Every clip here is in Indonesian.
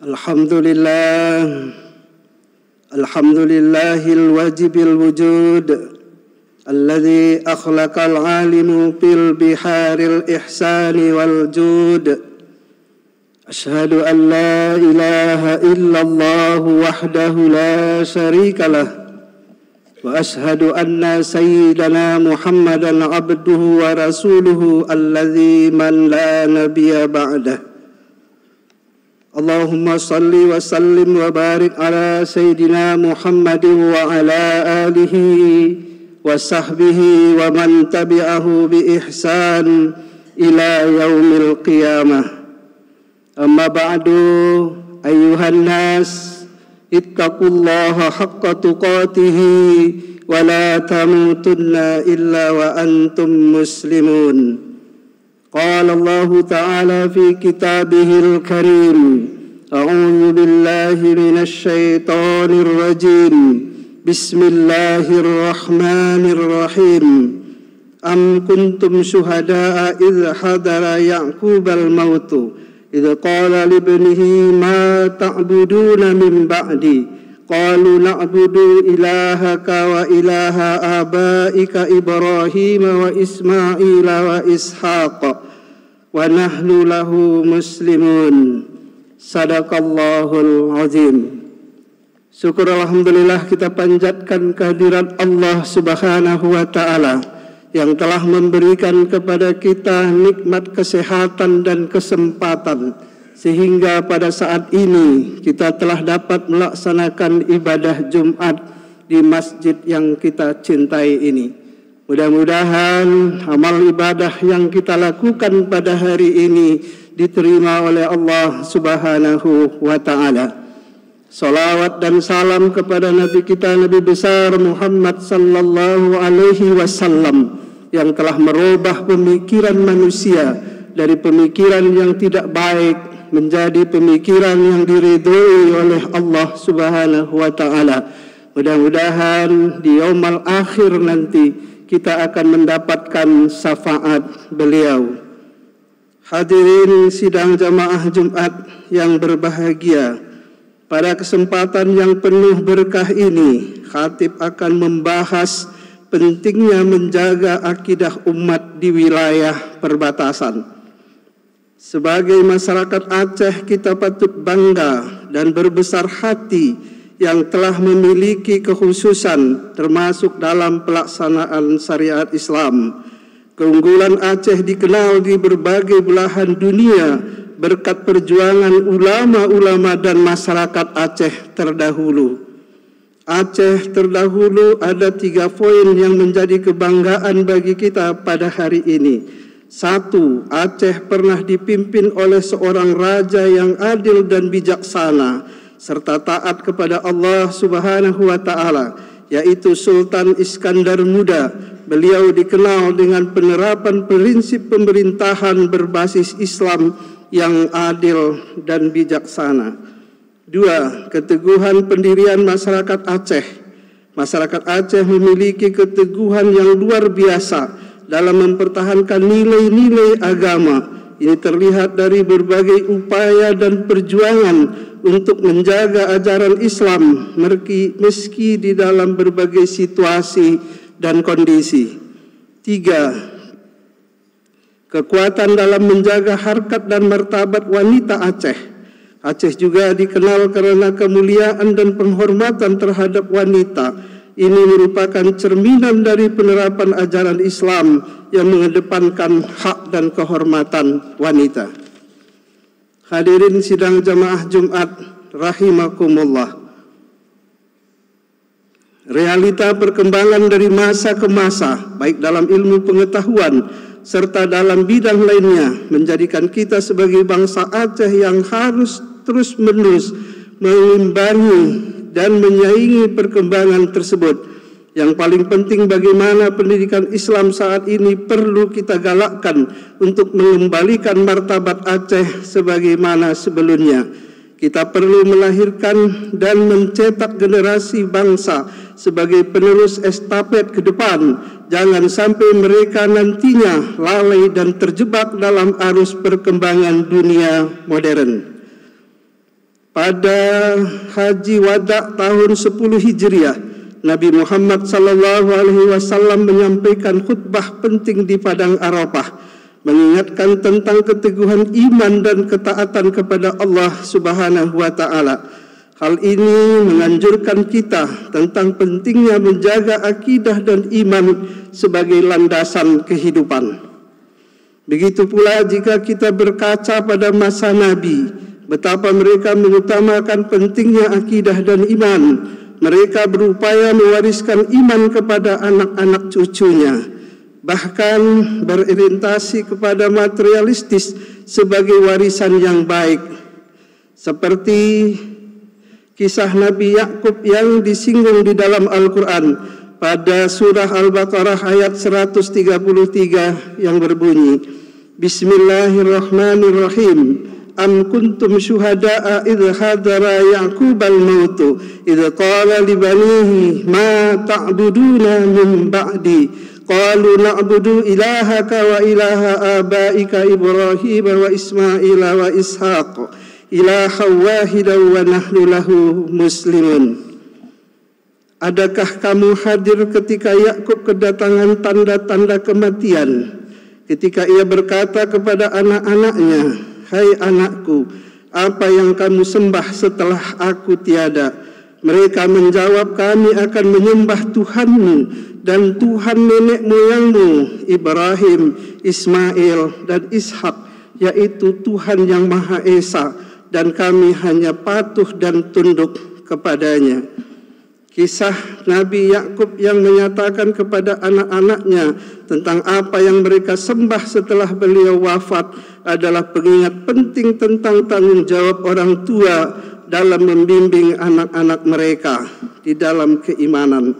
Alhamdulillahil wajibil wujud alladzi akhlaqal alimu fil biharil ihsani wal jud. Ashhadu an la ilaha illallah wahdahu la syarikalah wa ashhadu anna sayyidana Muhammadan abduhu wa rasuluhu alladzi man la nabiyya ba'dah. Allahumma salli wa sallim wa barik ala Sayyidina Muhammadin wa ala alihi wa sahbihi wa man tabi'ahu bi ihsan ila yaumil qiyamah. Amma ba'du, ayyuhan nas, ittaqullaha haqqa tuqatihi wa la tamutunna illa wa antum muslimun. Qala Allah Ta'ala fi kitabihil karim, a'udzu billahi minasy syaithanir rajim. Bismillahirrahmanirrahim. Am kuntum syuhada'a idh hadara Ya'qubal mautu idh qala libnihi ma ta'buduna min ba'di qalu na'budu ilahaka wa ilaha abaika Ibrahim wa Ismail wa Ishaq wa nahnu lahu muslimun. Sadaqallahul azim. Syukur alhamdulillah kita panjatkan kehadirat Allah Subhanahu wa ta'ala yang telah memberikan kepada kita nikmat kesehatan dan kesempatan sehingga pada saat ini kita telah dapat melaksanakan ibadah Jumat di masjid yang kita cintai ini. Mudah-mudahan amal ibadah yang kita lakukan pada hari ini diterima oleh Allah Subhanahu wa ta'ala. Salawat dan salam kepada Nabi kita, Nabi besar Muhammad sallallahu alaihi wasallam yang telah merubah pemikiran manusia dari pemikiran yang tidak baik menjadi pemikiran yang diridhoi oleh Allah Subhanahu wa ta'ala. Mudah-mudahan di yaumul akhir nanti kita akan mendapatkan syafaat beliau. Hadirin sidang jamaah Jumat yang berbahagia, pada kesempatan yang penuh berkah ini khatib akan membahas pentingnya menjaga akidah umat di wilayah perbatasan. Sebagai masyarakat Aceh, kita patut bangga dan berbesar hati yang telah memiliki kekhususan termasuk dalam pelaksanaan syariat Islam. Keunggulan Aceh dikenal di berbagai belahan dunia berkat perjuangan ulama-ulama dan masyarakat Aceh terdahulu. Aceh terdahulu ada 3 poin yang menjadi kebanggaan bagi kita pada hari ini. 1. Aceh pernah dipimpin oleh seorang raja yang adil dan bijaksana serta taat kepada Allah Subhanahu wa ta'ala, yaitu Sultan Iskandar Muda. Beliau dikenal dengan penerapan prinsip pemerintahan berbasis Islam yang adil dan bijaksana. 2. Keteguhan pendirian masyarakat Aceh. Masyarakat Aceh memiliki keteguhan yang luar biasa dalam mempertahankan nilai-nilai agama. Ini terlihat dari berbagai upaya dan perjuangan untuk menjaga ajaran Islam meski di dalam berbagai situasi dan kondisi. 3. Kekuatan dalam menjaga harkat dan martabat wanita Aceh. Aceh juga dikenal karena kemuliaan dan penghormatan terhadap wanita. Ini merupakan cerminan dari penerapan ajaran Islam yang mengedepankan hak dan kehormatan wanita. Hadirin sidang jamaah Jumat rahimakumullah. Realita perkembangan dari masa ke masa, baik dalam ilmu pengetahuan serta dalam bidang lainnya, menjadikan kita sebagai bangsa Aceh yang harus terus-menerus mengimbangi dan menyaingi perkembangan tersebut. Yang paling penting, bagaimana pendidikan Islam saat ini perlu kita galakkan untuk mengembalikan martabat Aceh sebagaimana sebelumnya. Kita perlu melahirkan dan mencetak generasi bangsa sebagai penerus estafet ke depan. Jangan sampai mereka nantinya lalai dan terjebak dalam arus perkembangan dunia modern. pada Haji Wada tahun 10 Hijriah, Nabi Muhammad SAW menyampaikan khutbah penting di Padang Arafah, mengingatkan tentang keteguhan iman dan ketaatan kepada Allah Subhanahu wa Ta'ala. Hal ini menganjurkan kita tentang pentingnya menjaga akidah dan iman sebagai landasan kehidupan. Begitu pula jika kita berkaca pada masa Nabi, betapa mereka mengutamakan pentingnya akidah dan iman. Mereka berupaya mewariskan iman kepada anak-anak cucunya, bahkan berorientasi kepada materialistis sebagai warisan yang baik. Seperti kisah Nabi Yakub yang disinggung di dalam Al-Quran pada surah Al-Baqarah ayat 133 yang berbunyi, Bismillahirrahmanirrahim. Am kuntum syuhada'a idh hadara Ya'qubal mautu idh qala li banihi ma ta'buduna min ba'di qalu na'budu ilahaka wa ilaha abaika Ibrahim wa Ismail wa Ishaq ilaha wahidan wa nahnu lahu muslimun. Adakah kamu hadir ketika Yakub kedatangan tanda-tanda kematian, ketika ia berkata kepada anak-anaknya, hai anakku, apa yang kamu sembah setelah aku tiada? Mereka menjawab, kami akan menyembah Tuhanmu dan Tuhan nenek moyangmu Ibrahim, Ismail dan Ishak, yaitu Tuhan yang Maha Esa, dan kami hanya patuh dan tunduk kepadanya. Kisah Nabi Yakub yang menyatakan kepada anak-anaknya tentang apa yang mereka sembah setelah beliau wafat adalah pengingat penting tentang tanggung jawab orang tua dalam membimbing anak-anak mereka di dalam keimanan.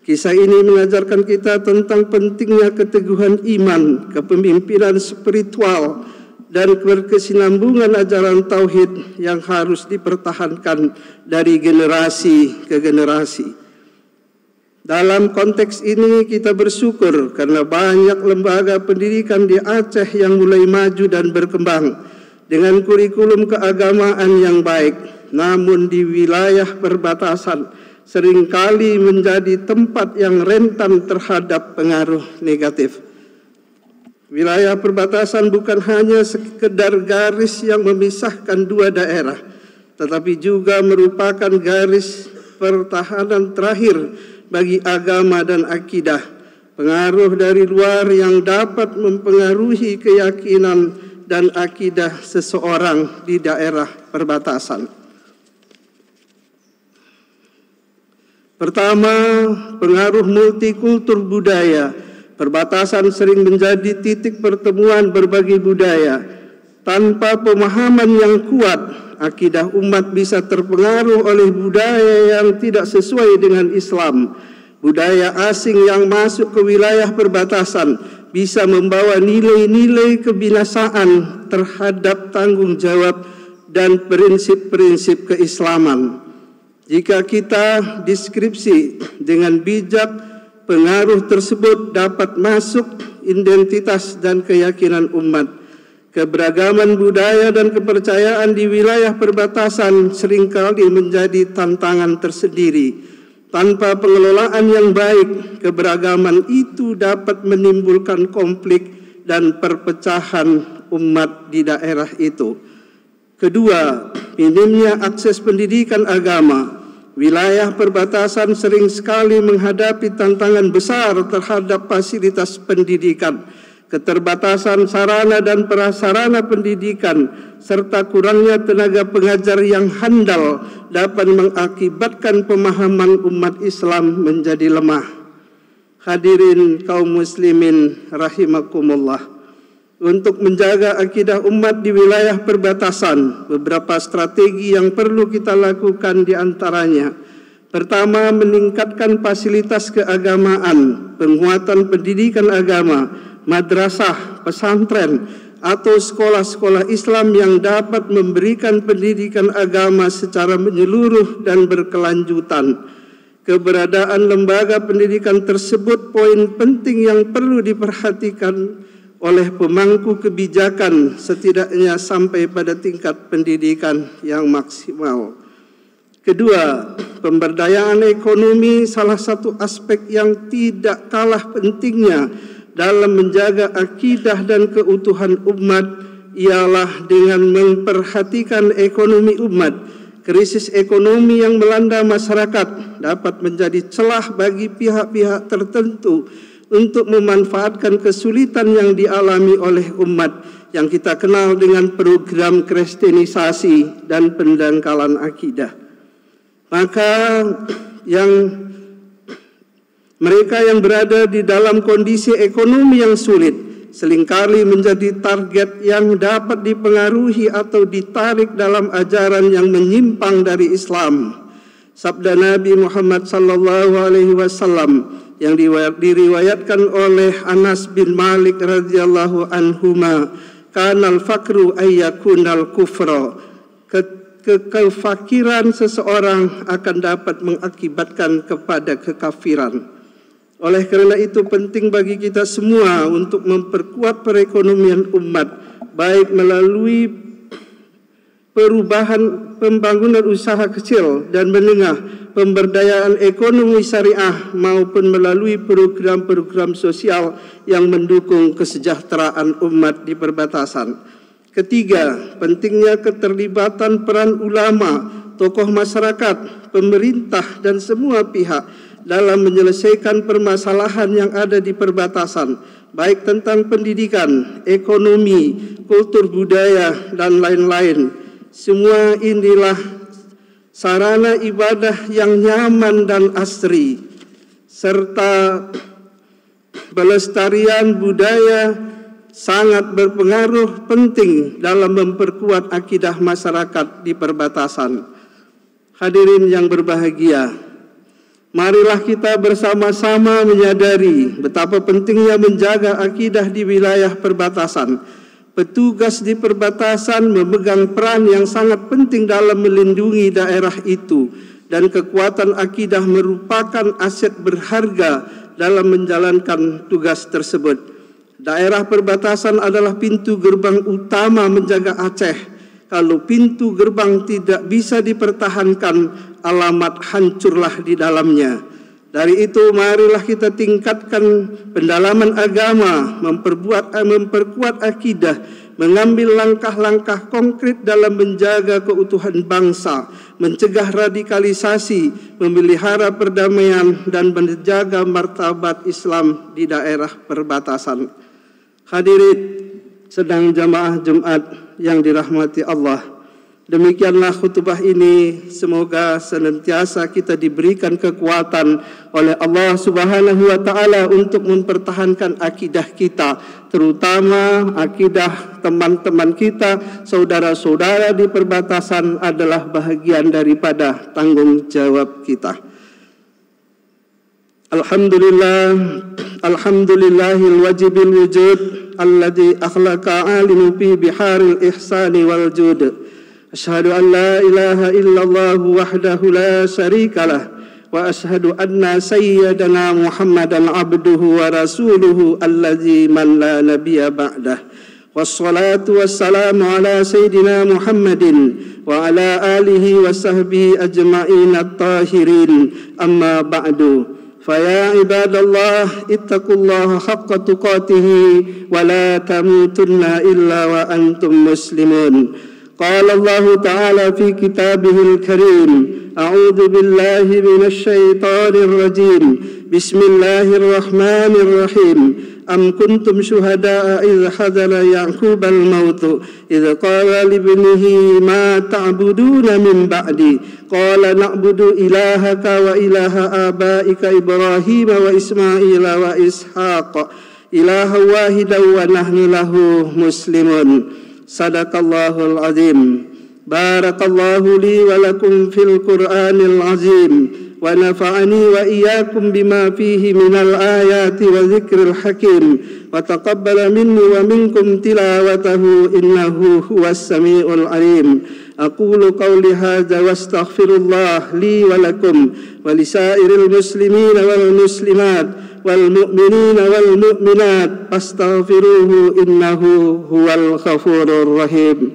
Kisah ini mengajarkan kita tentang pentingnya keteguhan iman, kepemimpinan spiritual, dan berkesinambungan ajaran tauhid yang harus dipertahankan dari generasi ke generasi. Dalam konteks ini kita bersyukur karena banyak lembaga pendidikan di Aceh yang mulai maju dan berkembang dengan kurikulum keagamaan yang baik, namun di wilayah perbatasan seringkali menjadi tempat yang rentan terhadap pengaruh negatif. Wilayah perbatasan bukan hanya sekedar garis yang memisahkan dua daerah, tetapi juga merupakan garis pertahanan terakhir bagi agama dan akidah. Pengaruh dari luar yang dapat mempengaruhi keyakinan dan akidah seseorang di daerah perbatasan. Pertama, pengaruh multikultur budaya. Perbatasan sering menjadi titik pertemuan berbagai budaya. Tanpa pemahaman yang kuat, akidah umat bisa terpengaruh oleh budaya yang tidak sesuai dengan Islam. Budaya asing yang masuk ke wilayah perbatasan bisa membawa nilai-nilai kebinasaan terhadap tanggung jawab dan prinsip-prinsip keislaman. Jika kita deskripsi dengan bijak, pengaruh tersebut dapat masuk identitas dan keyakinan umat. Keberagaman budaya dan kepercayaan di wilayah perbatasan seringkali menjadi tantangan tersendiri. Tanpa pengelolaan yang baik, keberagaman itu dapat menimbulkan konflik dan perpecahan umat di daerah itu. Kedua, minimnya akses pendidikan agama. Wilayah perbatasan sering sekali menghadapi tantangan besar terhadap fasilitas pendidikan, keterbatasan sarana dan prasarana pendidikan, serta kurangnya tenaga pengajar yang handal dapat mengakibatkan pemahaman umat Islam menjadi lemah. Hadirin kaum muslimin rahimakumullah. Untuk menjaga akidah umat di wilayah perbatasan, beberapa strategi yang perlu kita lakukan di antaranya. Pertama, meningkatkan fasilitas keagamaan, penguatan pendidikan agama, madrasah, pesantren, atau sekolah-sekolah Islam yang dapat memberikan pendidikan agama secara menyeluruh dan berkelanjutan. Keberadaan lembaga pendidikan tersebut poin penting yang perlu diperhatikan oleh pemangku kebijakan setidaknya sampai pada tingkat pendidikan yang maksimal. Kedua, pemberdayaan ekonomi salah satu aspek yang tidak kalah pentingnya dalam menjaga akidah dan keutuhan umat ialah dengan memperhatikan ekonomi umat. Krisis ekonomi yang melanda masyarakat dapat menjadi celah bagi pihak-pihak tertentu untuk memanfaatkan kesulitan yang dialami oleh umat yang kita kenal dengan program kristenisasi dan pendangkalan akidah. Maka mereka yang berada di dalam kondisi ekonomi yang sulit seringkali menjadi target yang dapat dipengaruhi atau ditarik dalam ajaran yang menyimpang dari Islam. Sabda Nabi Muhammad SAW yang diriwayatkan oleh Anas bin Malik radhiyallahu anhuma, kanal fakru ayyakunal kufra. Kefakiran seseorang akan dapat mengakibatkan kepada kekafiran. Oleh karena itu penting bagi kita semua untuk memperkuat perekonomian umat, baik melalui perubahan pembangunan usaha kecil dan menengah, pemberdayaan ekonomi syariah maupun melalui program-program sosial yang mendukung kesejahteraan umat di perbatasan. Ketiga, pentingnya keterlibatan peran ulama, tokoh masyarakat, pemerintah dan semua pihak dalam menyelesaikan permasalahan yang ada di perbatasan, baik tentang pendidikan, ekonomi, kultur budaya dan lain-lain. Semua inilah sarana ibadah yang nyaman dan asri, serta pelestarian budaya sangat berpengaruh penting dalam memperkuat akidah masyarakat di perbatasan. Hadirin yang berbahagia, marilah kita bersama-sama menyadari betapa pentingnya menjaga akidah di wilayah perbatasan. Petugas di perbatasan memegang peran yang sangat penting dalam melindungi daerah itu, dan kekuatan akidah merupakan aset berharga dalam menjalankan tugas tersebut. Daerah perbatasan adalah pintu gerbang utama menjaga Aceh. Kalau pintu gerbang tidak bisa dipertahankan, alamat hancurlah di dalamnya. Dari itu marilah kita tingkatkan pendalaman agama, memperkuat akidah, mengambil langkah-langkah konkret dalam menjaga keutuhan bangsa, mencegah radikalisasi, memelihara perdamaian dan menjaga martabat Islam di daerah perbatasan. Hadirin sedang jamaah Jumat yang dirahmati Allah, demikianlah khutbah ini. Semoga senantiasa kita diberikan kekuatan oleh Allah Subhanahu wa taala untuk mempertahankan akidah kita, terutama akidah teman-teman kita, saudara-saudara di perbatasan adalah bahagian daripada tanggung jawab kita. Alhamdulillahil wajibil wujud alladzi akhlaqa alimu fi biharil ihsani wal jud. Asyhadu an la ilaha illallah wahdahu la syarika lah, wa asyhadu anna sayyidana Muhammadan abduhu wa rasuluhu alladzi man la nabiyya ba'dah. Wassalatu wassalamu ala sayyidina Muhammadin wa ala alihi wa sahbihi ajma'in at-tahirin, amma ba'du. Faya ibadallah ittaqullaha haqqa tuqatih wa la tamutunna illa wa antum muslimun. Qala Allah Ta'ala fi kitabihil karim, a'udzu billahi minasy syaithanir rajim. Bismillahirrahmanirrahim. Am kuntum syuhada'a idh hadara Ya'qubal mautu idh qala libnihi ma ta'buduna min ba'di qala na'budu ilahaka wa ilaha abaika Ibrahim wa Ismaila wa Ishaq ilaha wahidan wa nahnu lahu muslimun. Sadaqallahul azim. Barakallahu li wa lakum fil Qur'anil azim, wa nafa'ani wa iyyakum bima fihi minal ayati wa dzikril hakim, wa taqabbala minni wa minkum tilawatahu innahu huwas samiul alim. Aqulu qawli hadza wa astaghfirullah li wa lakum wa lisairil muslimin wal muslimat والمؤمنين والمؤمنات فاستغفروه إنه هو الغفور الرحيم